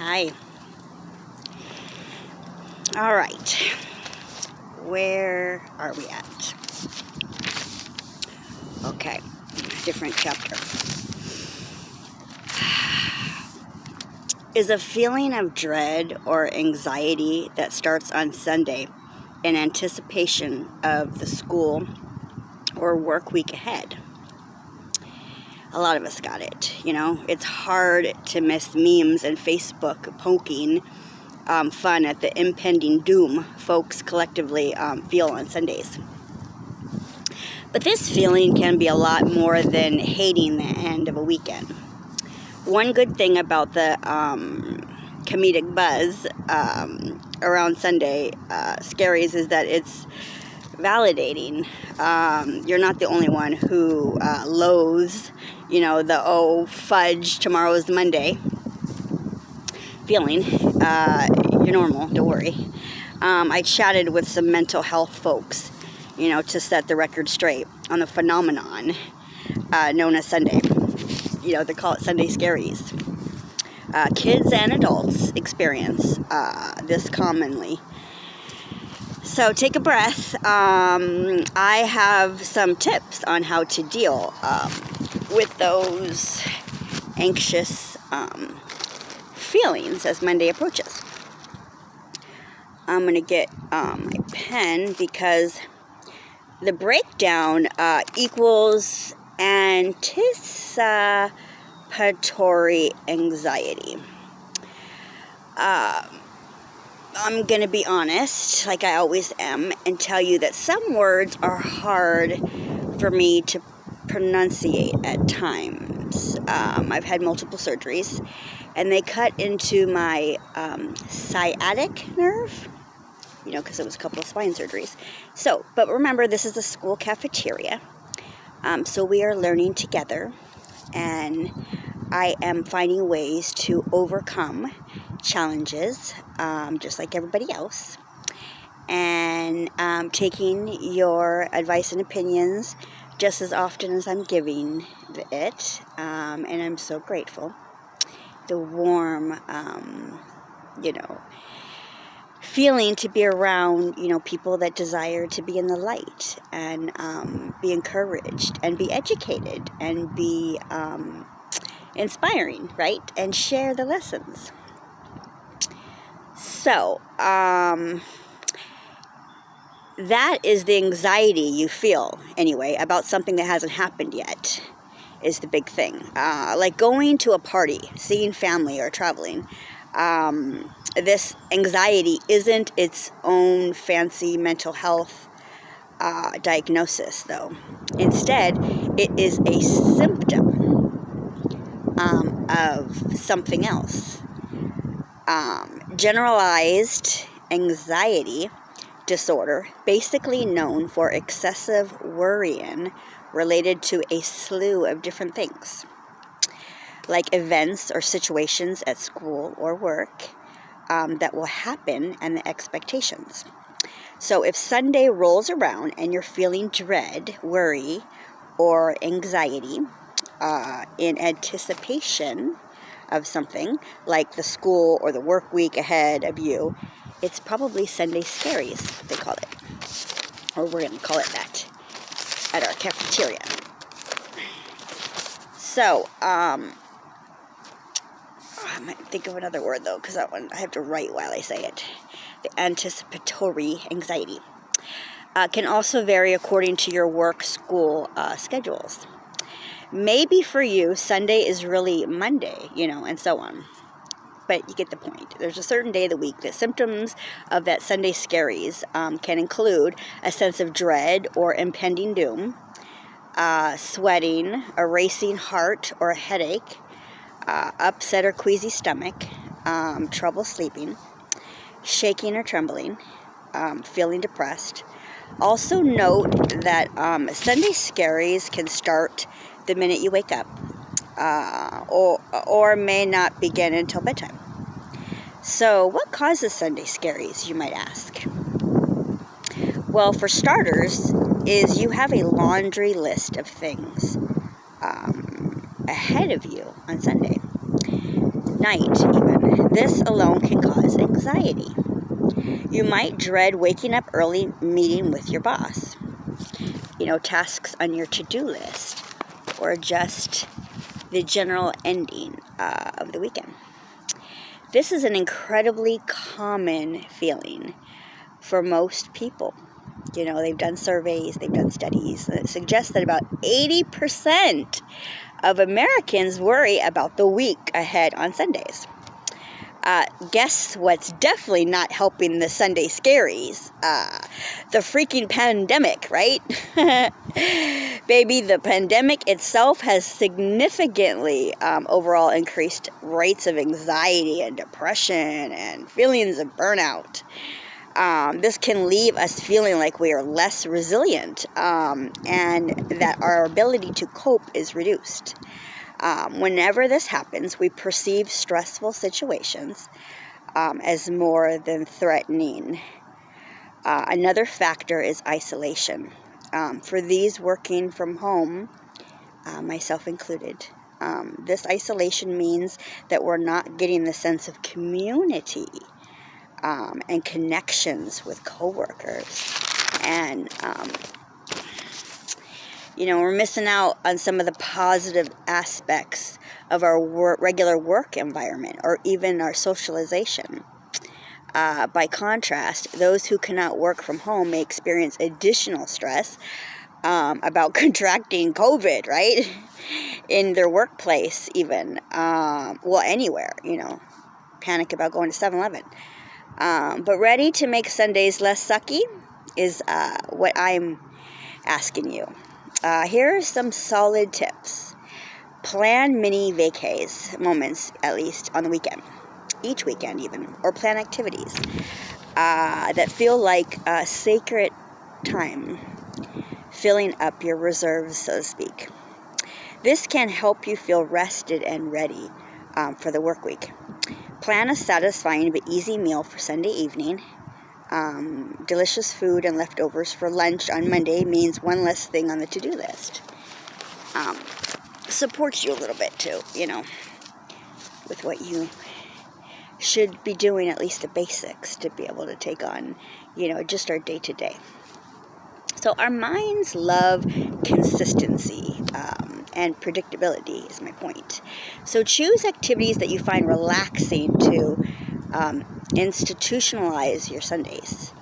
Hi. All right. Where are we at? Okay. Different chapter. Is a feeling of dread or anxiety that starts on Sunday in anticipation of the school or work week ahead. A lot of us got it. It's hard to miss memes and Facebook poking fun at the impending doom folks collectively feel on Sundays. But this feeling can be a lot more than hating the end of a weekend. One good thing about the comedic buzz around Sunday Scaries is that it's validating. You're not the only one who loathes, the oh fudge, tomorrow's Monday feeling. You're normal, don't worry. I chatted with some mental health folks, to set the record straight on the phenomenon known as Sunday. They call it Sunday Scaries. Kids and adults experience this commonly. So take a breath. I have some tips on how to deal with those anxious feelings as Monday approaches. I'm going to get my pen because the breakdown equals anticipatory anxiety. I'm going to be honest, like I always am, and tell you that some words are hard for me to pronunciate at times. I've had multiple surgeries, and they cut into my sciatic nerve, because it was a couple of spine surgeries. But remember, this is the school cafeteria, so we are learning together, and I am finding ways to overcome challenges, just like everybody else, and taking your advice and opinions just as often as I'm giving it, and I'm so grateful. The warm, feeling to be around, people that desire to be in the light and be encouraged and be educated and be inspiring, right? And share the lessons. So, that is the anxiety you feel, anyway, about something that hasn't happened yet, is the big thing. Like going to a party, seeing family, or traveling. This anxiety isn't its own fancy mental health diagnosis, though. Instead, it is a symptom of something else. Generalized anxiety disorder, basically known for excessive worrying related to a slew of different things, like events or situations at school or work that will happen and the expectations. So if Sunday rolls around and you're feeling dread, worry, or anxiety in anticipation of something like the school or the work week ahead of you, it's probably Sunday Scaries, they call it. Or we're going to call it that at our cafeteria. So, I might think of another word, though, because that one I have to write while I say it. The anticipatory anxiety can also vary according to your work school schedules. Maybe for you, Sunday is really Monday, and so on. But you get the point. There's a certain day of the week that symptoms of that Sunday Scaries can include a sense of dread or impending doom, sweating, a racing heart or a headache, upset or queasy stomach, trouble sleeping, shaking or trembling, feeling depressed. Also note that Sunday Scaries can start the minute you wake up, or may not begin until bedtime. So what causes Sunday Scaries, you might ask? Well, for starters, is you have a laundry list of things ahead of you on Sunday night, even, This alone can cause anxiety. You might dread waking up early, meeting with your boss, tasks on your to-do list, or just the general ending of the weekend. This is an incredibly common feeling for most people. They've done surveys, they've done studies that suggest that about 80% of Americans worry about the week ahead on Sundays. Guess what's definitely not helping the Sunday scaries? The freaking pandemic, right? Baby, the pandemic itself has significantly overall increased rates of anxiety and depression and feelings of burnout. This can leave us feeling like we are less resilient and that our ability to cope is reduced. Whenever this happens, we perceive stressful situations as more than threatening. Another factor is isolation. For these working from home, myself included, this isolation means that we're not getting the sense of community and connections with coworkers. And we're missing out on some of the positive aspects of our regular work environment or even our socialization. By contrast, those who cannot work from home may experience additional stress about contracting COVID, right? In their workplace even. Anywhere, panic about going to 7-Eleven. But ready to make Sundays less sucky is what I'm asking you. Here are some solid tips. Plan mini vacays, moments at least, on the weekend. Each weekend even. Or plan activities that feel like a sacred time. Filling up your reserves, so to speak. This can help you feel rested and ready for the work week. Plan a satisfying but easy meal for Sunday evening. Delicious food and leftovers for lunch on Monday means one less thing on the to-do list. Supports you a little bit too, with what you should be doing, at least the basics, to be able to take on, just our day-to-day. So our minds love consistency and predictability is my point. So choose activities that you find relaxing to institutionalize your Sundays.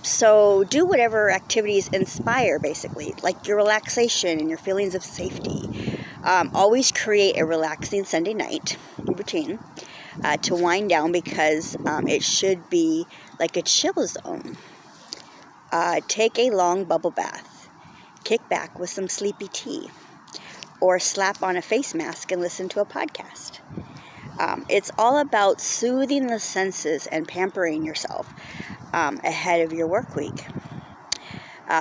So do whatever activities inspire, basically, like your relaxation and your feelings of safety. Always create a relaxing Sunday night routine to wind down, because it should be like a chill zone. Take a long bubble bath. Kick back with some sleepy tea. Or slap on a face mask and listen to a podcast. It's all about soothing the senses and pampering yourself ahead of your work week.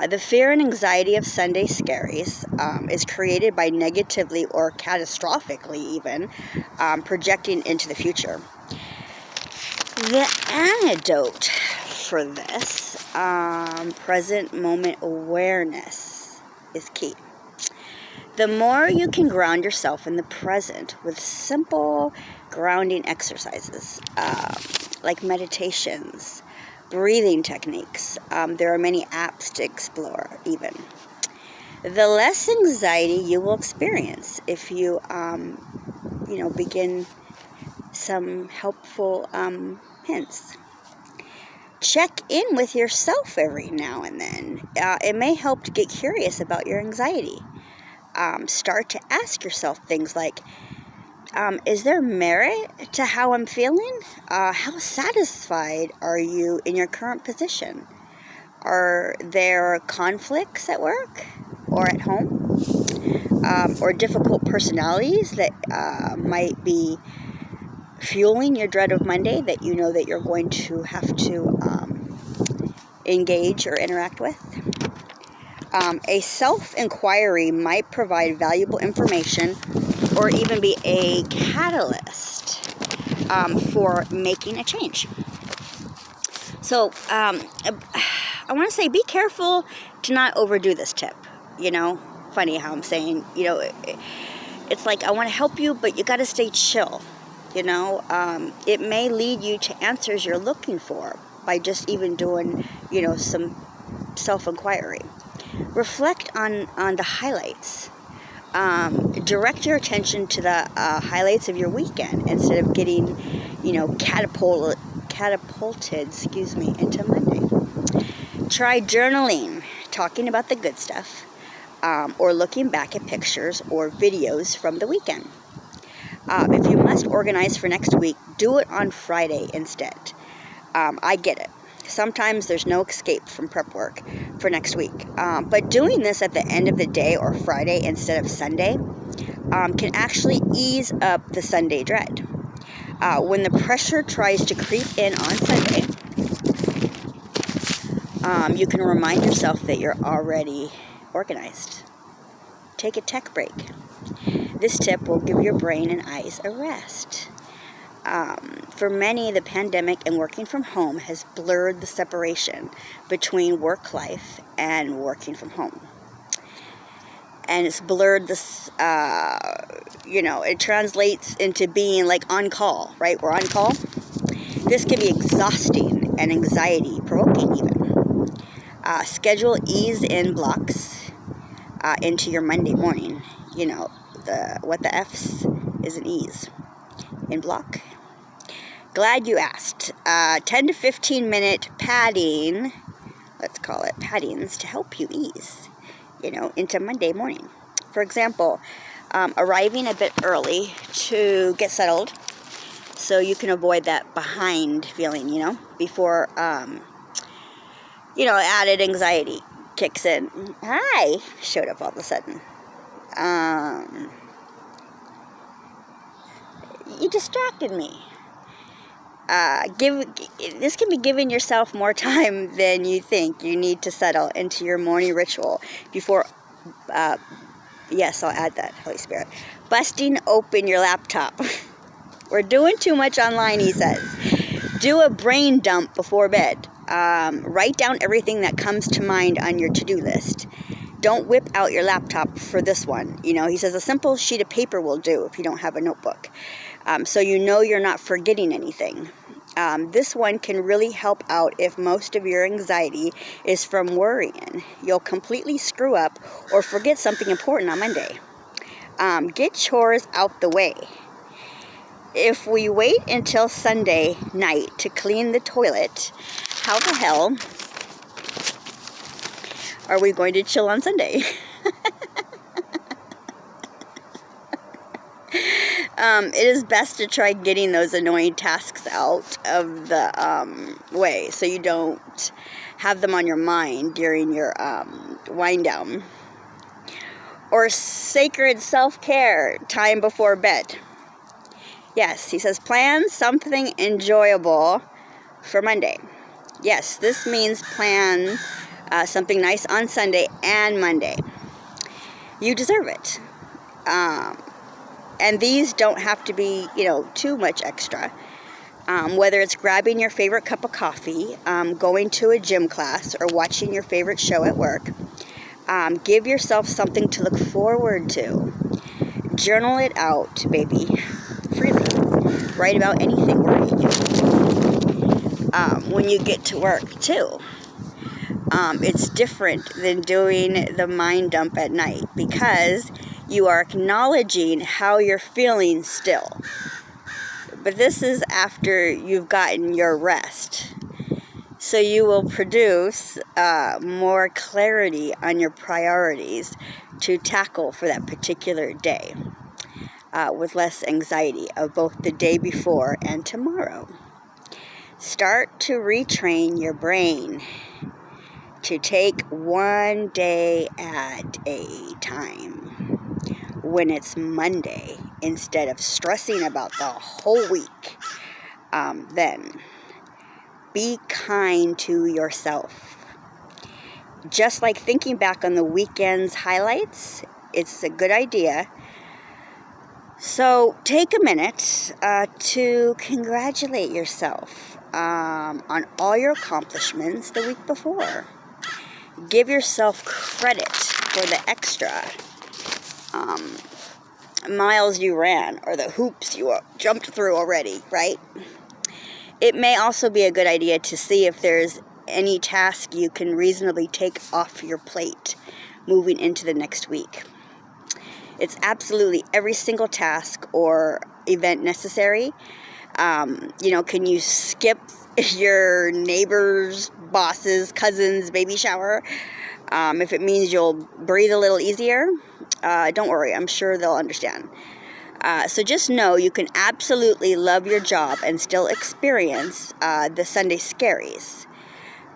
The fear and anxiety of Sunday scaries is created by negatively or catastrophically even projecting into the future. The antidote for this, present moment awareness, is key. The more you can ground yourself in the present with simple grounding exercises like meditations, breathing techniques. There are many apps to explore even. The less anxiety you will experience if you, begin some helpful hints. Check in with yourself every now and then. It may help to get curious about your anxiety. Start to ask yourself things like, is there merit to how I'm feeling? How satisfied are you in your current position? Are there conflicts at work or at home? Or difficult personalities that might be fueling your dread of Monday that you know that you're going to have to engage or interact with? A self-inquiry might provide valuable information or even be a catalyst for making a change. So I want to say be careful to not overdo this tip. Funny how I'm saying, it's like I want to help you, but you got to stay chill. It may lead you to answers you're looking for by just even doing, some self-inquiry. Reflect on the highlights. Direct your attention to the highlights of your weekend instead of getting, catapulted, into Monday. Try journaling, talking about the good stuff, or looking back at pictures or videos from the weekend. If you must organize for next week, do it on Friday instead. I get it. Sometimes there's no escape from prep work for next week. But doing this at the end of the day or Friday instead of Sunday can actually ease up the Sunday dread. When the pressure tries to creep in on Sunday, you can remind yourself that you're already organized. Take a tech break. This tip will give your brain and eyes a rest. For many, the pandemic and working from home has blurred the separation between work life and working from home. And it's blurred this, it translates into being like on call, right? We're on call. This can be exhausting and anxiety provoking even. Schedule ease in blocks into your Monday morning. What the F's is an ease in block. Glad you asked. 10 to 15 minute padding, let's call it paddings, to help you ease, into Monday morning. For example, arriving a bit early to get settled so you can avoid that behind feeling, before, added anxiety kicks in. Hi, showed up all of a sudden. You distracted me. This can be giving yourself more time than you think you need to settle into your morning ritual before, yes, I'll add that, Holy Spirit, busting open your laptop. We're doing too much online, he says. Do a brain dump before bed. Write down everything that comes to mind on your to-do list. Don't whip out your laptop for this one. He says a simple sheet of paper will do if you don't have a notebook. So you're not forgetting anything. This one can really help out if most of your anxiety is from worrying. You'll completely screw up or forget something important on Monday. Get chores out the way. If we wait until Sunday night to clean the toilet, how the hell are we going to chill on Sunday? It is best to try getting those annoying tasks out of the way so you don't have them on your mind during your wind down. Or sacred self-care time before bed. Yes, he says plan something enjoyable for Monday. Yes, this means plan something nice on Sunday and Monday. You deserve it. And these don't have to be, too much extra. Whether it's grabbing your favorite cup of coffee, going to a gym class, or watching your favorite show at work, give yourself something to look forward to. Journal it out, baby, freely. Write about anything worrying you. When you get to work, too. It's different than doing the mind dump at night because you are acknowledging how you're feeling still. But this is after you've gotten your rest. So you will produce more clarity on your priorities to tackle for that particular day with less anxiety of both the day before and tomorrow. Start to retrain your brain to take one day at a time when it's Monday instead of stressing about the whole week. Then be kind to yourself. Just like thinking back on the weekend's highlights, it's a good idea. So take a minute to congratulate yourself on all your accomplishments the week before. Give yourself credit for the extra. miles you ran or the hoops you jumped through already, right? It may also be a good idea to see if there's any task you can reasonably take off your plate moving into the next week. It's absolutely every single task or event necessary. Can you skip your neighbor's, boss's, cousin's baby shower? If it means you'll breathe a little easier, don't worry, I'm sure they'll understand. So just know you can absolutely love your job and still experience the Sunday scaries.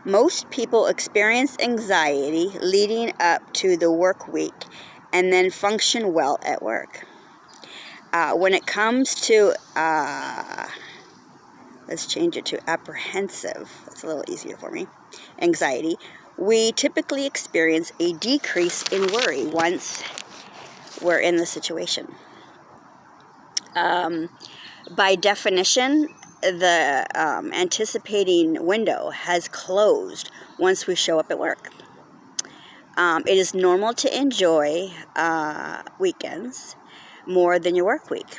Most people experience anxiety leading up to the work week and then function well at work. When it comes to, let's change it to apprehensive, that's a little easier for me, anxiety, we typically experience a decrease in worry once we're in the situation. By definition, the anticipating window has closed once we show up at work. It is normal to enjoy weekends more than your work week.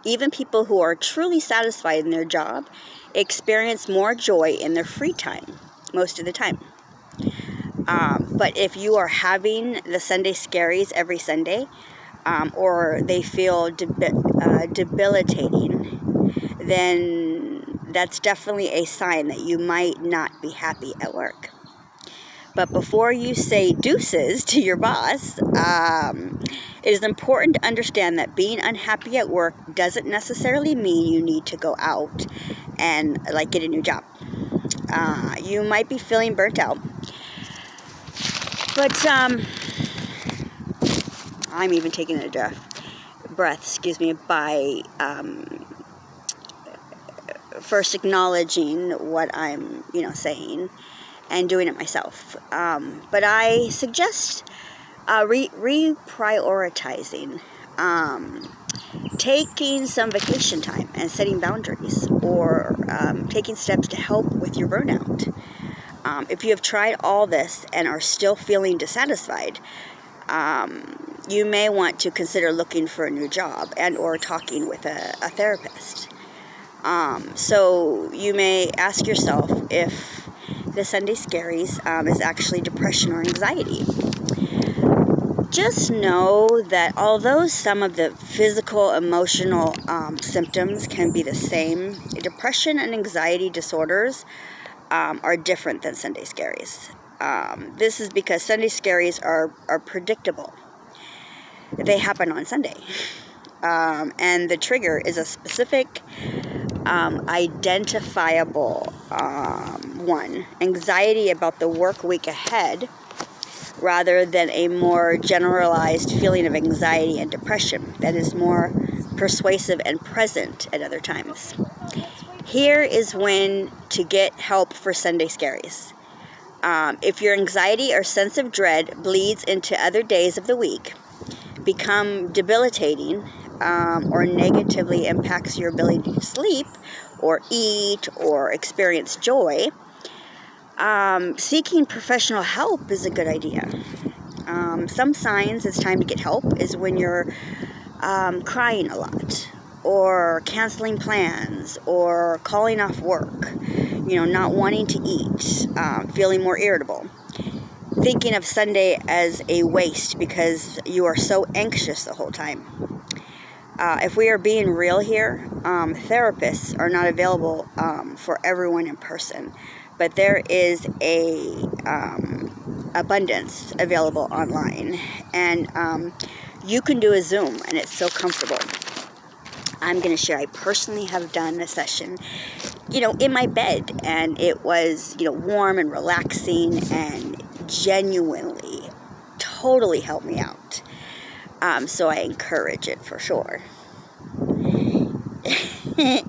Even people who are truly satisfied in their job experience more joy in their free time most of the time. But if you are having the Sunday scaries every Sunday, or they feel debilitating, then that's definitely a sign that you might not be happy at work. But before you say deuces to your boss, it is important to understand that being unhappy at work doesn't necessarily mean you need to go out and get a new job. You might be feeling burnt out, but I'm even taking a breath, by first acknowledging what I'm, saying and doing it myself. But I suggest reprioritizing, taking some vacation time and setting boundaries, or taking steps to help with your burnout. If you have tried all this and are still feeling dissatisfied, you may want to consider looking for a new job and or talking with a therapist. So you may ask yourself if the Sunday scaries is actually depression or anxiety. Just know that although some of the physical, emotional symptoms can be the same, depression and anxiety disorders are different than Sunday scaries. This is because Sunday scaries are predictable. They happen on Sunday. And the trigger is a specific, identifiable one. Anxiety about the work week ahead, rather than a more generalized feeling of anxiety and depression that is more persuasive and present at other times. Here is when to get help for Sunday scaries. If your anxiety or sense of dread bleeds into other days of the week, become debilitating, or negatively impacts your ability to sleep or eat or experience joy, seeking professional help is a good idea. Some signs it's time to get help is when you're crying a lot, or canceling plans, or calling off work, not wanting to eat, feeling more irritable, thinking of Sunday as a waste because you are so anxious the whole time. If we are being real here, therapists are not available for everyone in person, but there is a abundance available online, and you can do a Zoom, and it's so comfortable. I'm going to share, I personally have done a session, in my bed, and it was, warm and relaxing and genuinely, totally helped me out. So I encourage it for sure.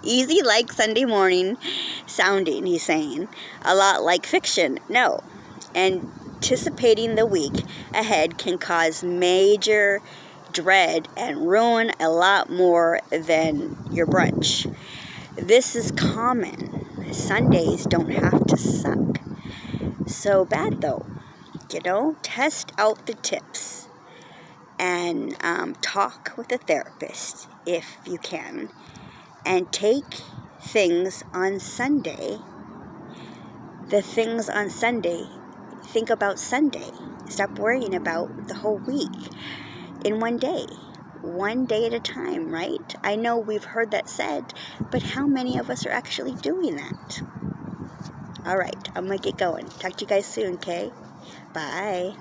Easy like Sunday morning sounding, he's saying. A lot like fiction. No. Anticipating the week ahead can cause major dread and ruin a lot more than your brunch. This is common. Sundays don't have to suck so bad though. Test out the tips. and talk with a therapist if you can, and take things on Sunday. The things on Sunday, think about Sunday. Stop worrying about the whole week in one day at a time, right? I know we've heard that said, but how many of us are actually doing that? All right, I'm going to get going. Talk to you guys soon, okay? Bye.